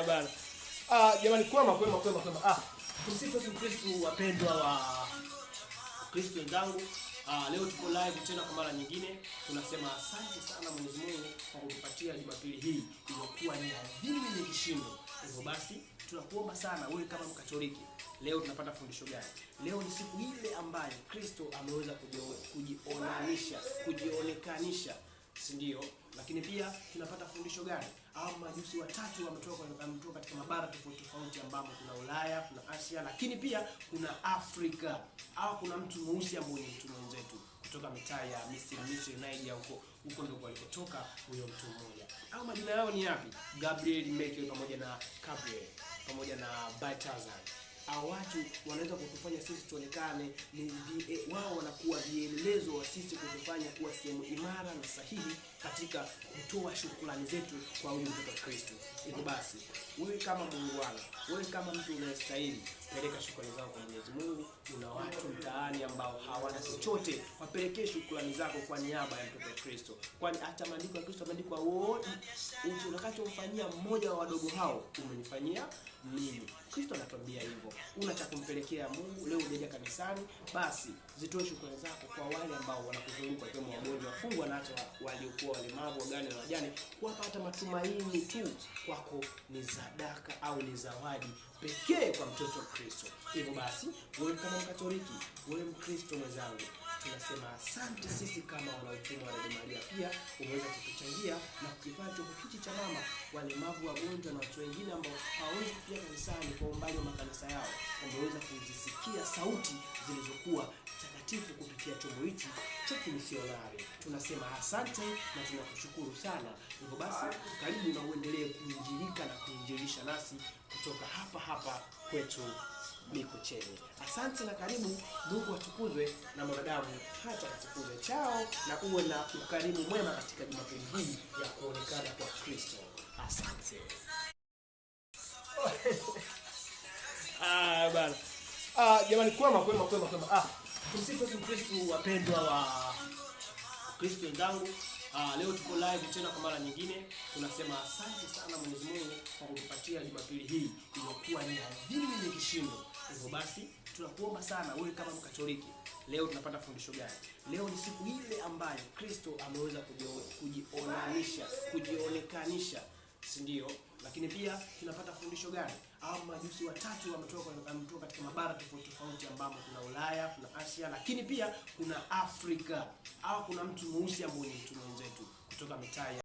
Bana. Jamani, kwema. Tumsifu Yesu Kristo, wapendwa wa Kristo wenzangu. Leo tuko live tena kwa mara nyingine. Tunasema asante sana Mwenyezi Mungu kwa kutupatia Jumapili hii iliyokuwa ni adhimu yenye kishindo. Hivyo basi tunakuomba sana wewe kama Mkatoliki, leo tunapata fundisho gani? Leo ni siku ile ambayo Kristo ameweza kujionekanisha, si ndio? Lakini pia tunapata fundisho gani? Majusi watatu wametoka katika mabara tofauti ambamo kuna Ulaya, kuna Asia, lakini pia kuna Afrika. Kuna mtu mweusi ambaye ni mtu mwenzetu kutoka mitaa ya Misri, Nigeria, huko ndio alikotoka huyo mtu mmoja. Majina yao ni yapi? Gabriel, Michael pamoja na Gabriel pamoja na Balthazar. Watu wanaweza kutufanya sisi tuonekane wao wanakuwa vielelezo wa sisi kutufanya kuwa sehemu imara na sahihi katika kutoa shukrani zetu kwa huyu mtoto wa Kristo. Hivyo basi, wewe kama muungwana, wewe kama mtu unayestahili, peleka shukrani zako kwa Mwenyezi Mungu. Kuna watu mtaani ambao hawana chochote, wapelekee shukrani zako kwa niaba ya mtoto wa Kristo. Kwani hata maandiko ya Kristo yameandikwa, wote unachomfanyia mmoja wa wadogo hao umenifanyia mimi. Kristo anatuambia hivyo. Una cha kumpelekea Mungu leo ujaja kanisani, basi zitoe shukrani zako kwa wale ambao wanakuzunguka, kama wagonjwa, wafungwa na hata waliokuwa walemavu, wagane na wajane. Kuwapata matumaini tu kwako ni sadaka au ni zawadi pekee kwa mtoto wa Kristo. Hivyo basi, wewe kama Mkatoliki, wewe Mkristo mwenzangu, tunasema asante. Sisi kama wanaotumwa wa Radio Maria pia umeweza kutuchangia na kukifanya chombo hiki cha mama walemavu, wagonjwa na watu wengine ambao hawawezi kufika kanisani kwa umbali wa makanisa yao, wameweza kuzisikia sauti zilizokuwa takatifu kupitia chombo hiki cha kimisionari. Tunasema asante na tunakushukuru sana. Hivyo basi, karibu na uendelee kuinjilika na kuinjilisha nasi kutoka hapa kwetu Mikocheni. Asante na karibu. Mungu atukuzwe na mwanadamu hata atukuzwe. Chao na uwe na ukarimu mwema katika Jumapili hii ya kuonekana kwa Kristo. Asante. Bana. Jamani, kwema. Tumsifu Yesu Kristo, wapendwa wa Kristo wenzangu. Leo tuko live tena kwa mara nyingine. Tunasema asante sana Mwenyezi Mungu kwa kutupatia Jumapili hii iliyokuwa ni adhimu yenye kishindo. Hivyo basi tunakuomba sana wewe kama Mkatoliki, leo tunapata fundisho gani? Leo ni siku ile ambayo Kristo ameweza kujionekanisha, si ndio? Lakini pia tunapata fundisho gani? Majusi watatu wametoka katika mabara tofauti ambamo kuna Ulaya, kuna Asia, lakini pia kuna Afrika. Kuna mtu mweusi ambaye ni mtu mwenzetu kutoka mitaa